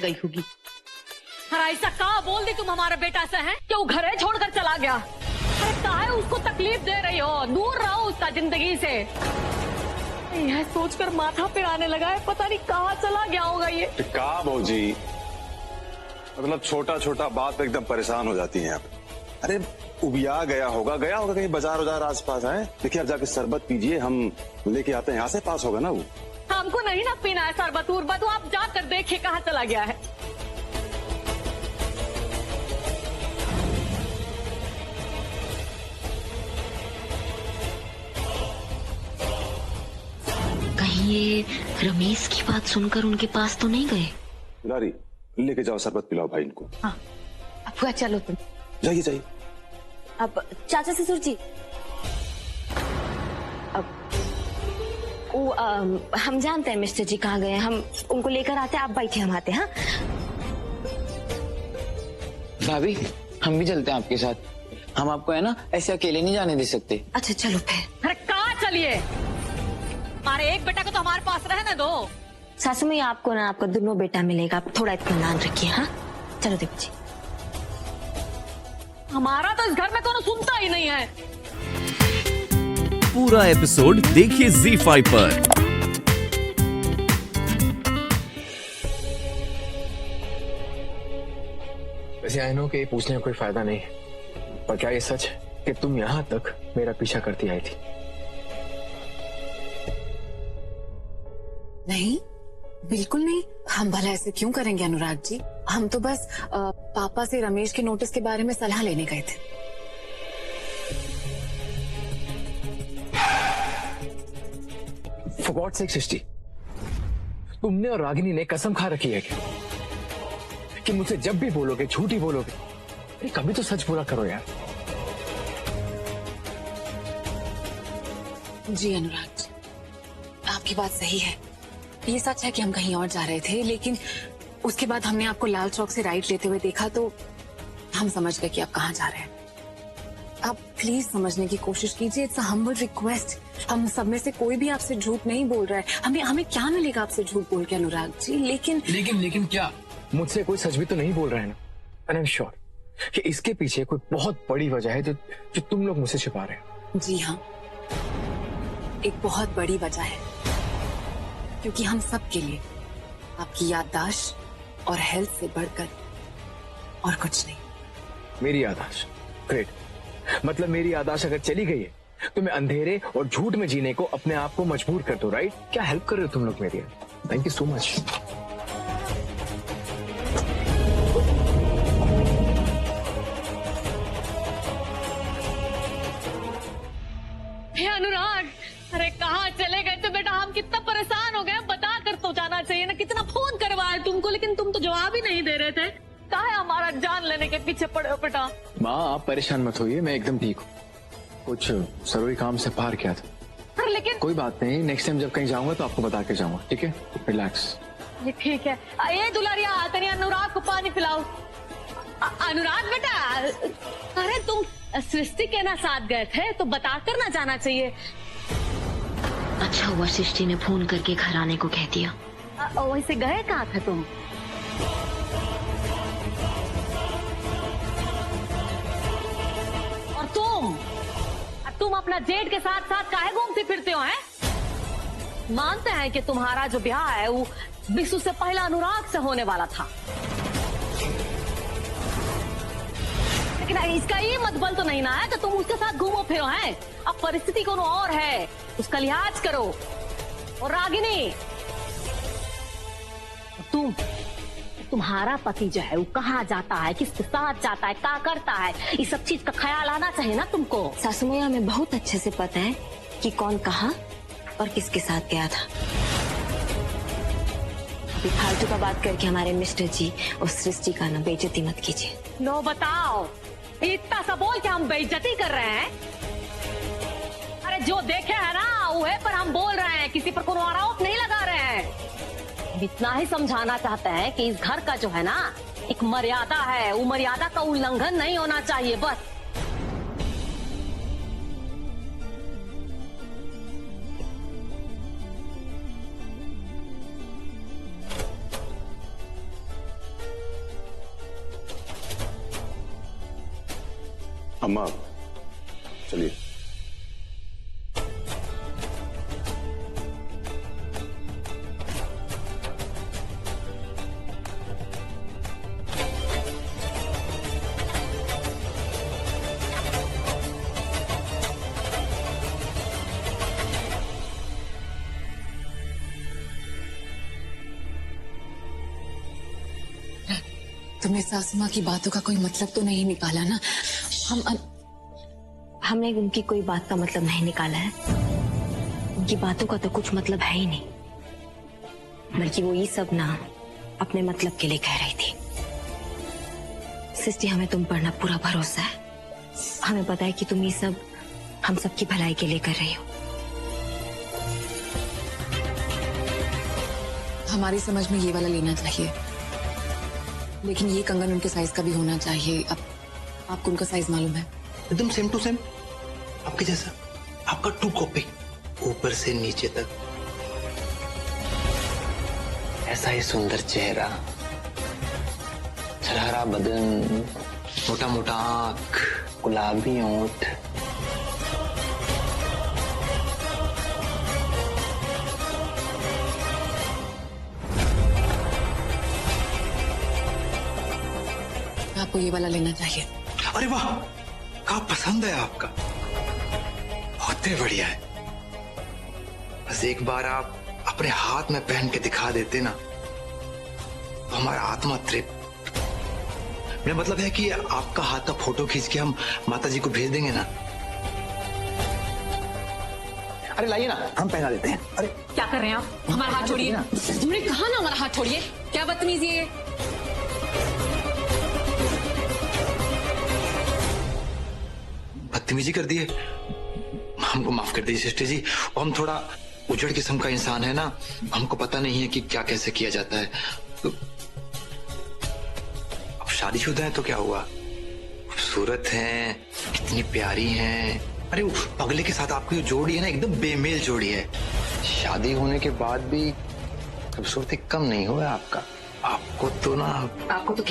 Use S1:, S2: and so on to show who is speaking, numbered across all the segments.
S1: गई होगी। अरे ऐसा कहा बोल दी तुम हमारा बेटा से है कि वो घरे छोड़कर चला गया। अरे काहे उसको तकलीफ दे रही हो, दूर रहो उसका जिंदगी से। यह सोचकर माथा पे आने लगा है, पता नहीं कहाँ चला गया होगा ये।
S2: कहा भौजी, मतलब छोटा छोटा बात पे एकदम परेशान हो जाती हैं आप। अरे उबिया गया होगा कहीं बाजार वजार आस पास है। देखिए आप जाके शरबत पीजिए, हम लेके आते हैं, यहाँ से पास होगा ना वो।
S1: हमको नहीं ना पीना है शरबत उर्बत, आप जाकर देखिए कहाँ चला गया है।
S3: कहीं ये रमेश की बात सुनकर उनके पास तो नहीं गए?
S2: लारी लेके जाओ, शरबत पिलाओ भाई इनको।
S1: हाँ अब चलो तुम
S2: जाइए जाइए।
S4: अब चाचा ससुर जी, अब हम जानते हैं मिस्टर जी कहाँ गए, हम उनको लेकर आते हैं, आप बैठे हम आते हैं। हाँ
S5: भाभी हम भी चलते हैं आपके साथ, हम आपको है ना ऐसे अकेले नहीं जाने दे सकते।
S4: अच्छा चलो फिर।
S1: अरे कहाँ चलिए, हमारे एक बेटा को तो हमारे पास रहने दो।
S4: सासू में आपको ना आपका दोनों बेटा मिलेगा, आप थोड़ा इत्मीनान रखिए। हाँ चलो देव जी।
S1: हमारा तो इस घर में कोनो सुनता ही नहीं है।
S6: पूरा एपिसोड देखिए ZEE5 पर।
S7: वैसे आई नो कि पूछने का कोई फायदा नहीं, पर क्या ये सच कि तुम यहाँ तक मेरा पीछा करती आई थी?
S8: नहीं बिल्कुल नहीं, हम भला ऐसे क्यों करेंगे अनुराग जी। हम तो बस पापा से रमेश के नोटिस के बारे में सलाह लेने गए थे।
S7: For God's sake सृष्टि, तुमने और रागिनी ने कसम खा रखी है कि मुझसे जब भी बोलोगे झूठ ही बोलोगे। अरे कभी तो सच पूरा करो यार। जी अनुराग जी, आपकी बात सही है। ये सच है कि हम कहीं और जा रहे थे, लेकिन उसके बाद हमने आपको लाल चौक से राइट लेते हुए देखा तो हम समझ गए कि आप कहाँ जा रहे हैं। आप प्लीज समझने की कोशिश कीजिए, इट्स अ हम्बल रिक्वेस्ट। हम सब में से कोई भी आपसे झूठ नहीं बोल रहा है। हमें क्या मिलेगा आपसे झूठ बोल के अनुराग जी, लेकिन क्या मुझसे कोई सच भी तो नहीं बोल रहा है ना? एंड आई एम श्योर कि इसके पीछे कोई बहुत बड़ी वजह है जो तुम लोग मुझसे छिपा रहे हो। जी हाँ, एक बहुत बड़ी वजह है, क्योंकि हम सब के लिए आपकी याददाश्त और हेल्थ से बढ़कर और कुछ नहीं। मेरी याददाश्त ग्रेट, मतलब मेरी याददाश्त अगर चली गई है तो मैं अंधेरे और झूठ में जीने को अपने आप को मजबूर कर दो, राइट? क्या हेल्प कर रहे हो तुम लोग मेरी। Thank you so much.
S1: Anurag, अरे कहाँ चले गए थे बेटा, हम कितना परेशान हो गए। बता कर तो जाना चाहिए ना, कितना फोन करवाया तुमको, लेकिन तुम तो जवाब ही नहीं दे रहे थे। काहे हमारा जान लेने के पीछे पड़े हो बेटा?
S7: माँ आप परेशान मत होइए, मैं एकदम ठीक हूँ। कुछ जरूरी काम से बाहर किया था।
S1: अरे लेकिन
S7: कोई बात नहीं, नेक्स्ट टाइम जब कहीं जाऊंगा तो आपको बता के जाऊंगा, ठीक है? रिलैक्स।
S1: ये ठीक है। ये दुलारिया तेरी अनुराग को पानी पिलाओ। अनुराग बेटा, अरे तुम सृष्टि के ना साथ गए थे तो बताकर ना जाना चाहिए।
S3: अच्छा हुआ सृष्टि ने फोन करके घर आने को कह दिया।
S1: वैसे गए कहाँ थे तुम? और तुम अपना जेठ के साथ साथ काहे घूमते फिरते हो? हैं मानते हैं कि तुम्हारा जो ब्याह है वो विशु से पहला अनुराग से होने वाला था, लेकिन इसका ये मतलब तो नहीं ना है कि तुम उसके साथ घूमो फिरो। हैं अब परिस्थिति कोनो और है, उसका लिहाज करो। और रागिनी, तुम्हारा पति जो है वो कहाँ जाता है, किसके साथ जाता है, क्या करता है, इस सब चीज का ख्याल आना चाहिए ना तुमको।
S4: सासू मैया हमें बहुत अच्छे से पता है कि कौन कहाँ और किसके साथ गया था। अभी फालतू का बात करके हमारे मिस्टर जी और सृष्टि का ना बेइज्जती मत कीजिए।
S1: लो बताओ, इतना सा बोल के हम बेइज्जती कर रहे हैं? अरे जो देखे है ना वो है, पर हम बोल रहे हैं, किसी पर कोई आरोप नहीं लगा रहे हैं। इतना ही समझाना चाहते हैं कि इस घर का जो है ना एक मर्यादा है, वो मर्यादा का उल्लंघन नहीं होना चाहिए, बस।
S2: अम्मा चलिए।
S8: तुमने सासू माँ की बातों का कोई मतलब तो नहीं निकाला ना?
S4: हमने उनकी कोई बात का मतलब नहीं निकाला है। उनकी बातों का तो कुछ मतलब है ही नहीं, बल्कि वो ये सब ना अपने मतलब के लिए कह रही थी। सृष्टि, हमें तुम पर ना पूरा भरोसा है। हमें पता है कि तुम ये सब हम सबकी भलाई के लिए कर रही हो।
S8: हमारी समझ में ये वाला लेना चाहिए, लेकिन ये कंगन उनके साइज का भी होना चाहिए। अब आपको उनका साइज मालूम है?
S9: एकदम सेम टू सेम आपके जैसा। आपका 2 कॉपी, ऊपर से नीचे तक। ऐसा ही सुंदर चेहरा, छरहरा बदन, मोटा मोटा आंख, गुलाबी होंठ।
S8: आपको ये वाला लेना चाहिए।
S9: अरे वाह, क्या पसंद है आपका, बहुत ही बढ़िया है। बस एक बार आप अपने हाथ में पहन के दिखा देते ना तो हमारा आत्मा तृप्त। मेरा मतलब है कि आपका हाथ का फोटो खींच के हम माता जी को भेज देंगे ना। अरे लाइए ना, हम पहना देते हैं। अरे
S7: क्या कर रहे हैं आप? हमारा हाथ छोड़िए। तुमने कहा ना हमारा हाथ छोड़िए। क्या बदतमीजी है ये?
S9: बदतमीजी कर दिए, हमको माफ कर दीजिए सिस्टर जी। और हम थोड़ा उजड़ किस्म का इंसान है ना, हमको पता नहीं है कि क्या कैसे किया जाता है। तो अब शादीशुदा है तो क्या हुआ, खूबसूरत हैं, कितनी प्यारी हैं। अरे वो पगले के साथ आपकी जो जोड़ी है ना, एकदम बेमेल जोड़ी है। शादी होने के बाद भी खूबसूरती कम नहीं हुआ आपका। आपको तो ना,
S8: आपको तो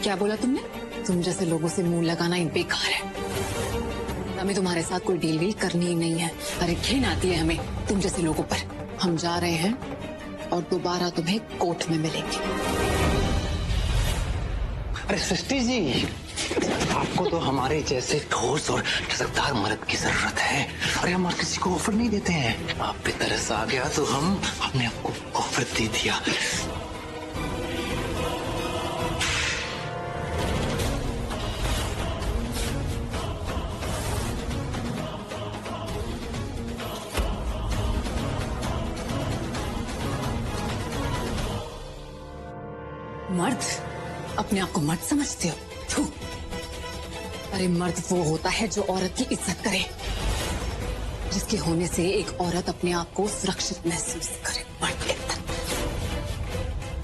S8: क्या बोला तुमने? तुम जैसे लोगों से मुंह लगाना ही बेकार है। हमें तुम्हारे साथ कोई डील वील करनी ही नहीं है। अरे घिन आती है हमें तुम जैसे लोगों पर। हम जा रहे हैं और दोबारा तुम्हें कोर्ट में मिलेंगे।
S9: अरे सृष्टि जी, आपको तो हमारे जैसे ठोस और ठसकदार मर्द की जरूरत है। अरे हम और किसी को ऑफर नहीं देते हैं। आप पे तरस आ गया तो हमने आपको ऑफर दे दिया।
S8: मर्द? अपने आप को मर्द समझते हो? थू। अरे मर्द वो होता है जो औरत की इज्जत करे, जिसके होने से एक औरत अपने आप को सुरक्षित महसूस करे। मर्द कहता।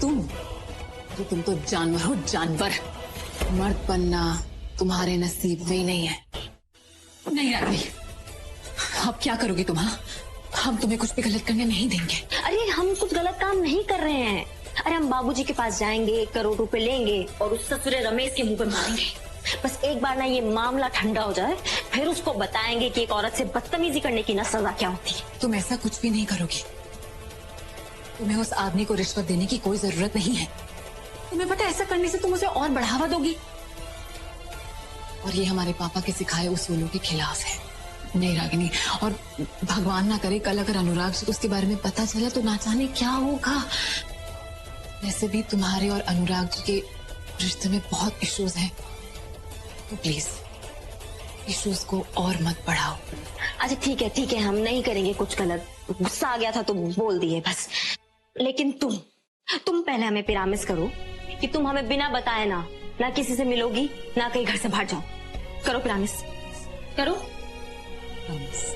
S8: तुम तो जानवर हो, जानवर। मर्द बनना तुम्हारे नसीब में नहीं है। नहीं रानी, अब क्या करोगी तुम? हम तुम्हें कुछ भी गलत करने नहीं देंगे।
S4: अरे हम कुछ गलत काम नहीं कर रहे हैं। अरे हम बाबूजी के पास जाएंगे, 1 करोड़ रुपए लेंगे और उस ससुरे रमेश के मुंह पे मारेंगे। बस एक बार ना ये मामला ठंडा हो जाए, फिर उसको बताएंगे कि एक औरत से बदतमीजी करने की ना सजा क्या होती है।
S8: तुम ऐसा कुछ भी नहीं करोगी। तुम्हें उस आदमी को रिश्वत देने की कोई जरूरत नहीं है। तुम्हें पता है ऐसा करने से तुम उसे और बढ़ावा दोगी, और ये हमारे पापा के सिखाए उसूलों के खिलाफ है। नहीं रागिनी, और भगवान ना करे कल अगर अनुराग से उसके बारे में पता चला तो ना जाने क्या होगा। वैसे भी तुम्हारे और अनुराग जी के रिश्ते में बहुत इश्यूज हैं, तो प्लीज इश्यूज को और मत बढ़ाओ।
S4: अच्छा ठीक है, हम नहीं करेंगे कुछ गलत। गुस्सा आ गया था तो बोल दिए बस। लेकिन तुम पहले हमें प्रॉमिस करो कि तुम हमें बिना बताए ना किसी से मिलोगी, ना कहीं घर से बाहर जाओ। करो प्रॉमिस, करो
S8: प्रॉमिस।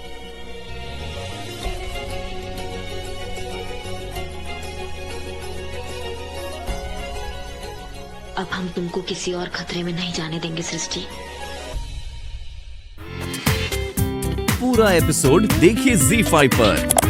S3: अब हम तुमको किसी और खतरे में नहीं जाने देंगे सृष्टि।
S6: पूरा एपिसोड देखिए ZEE5 पर।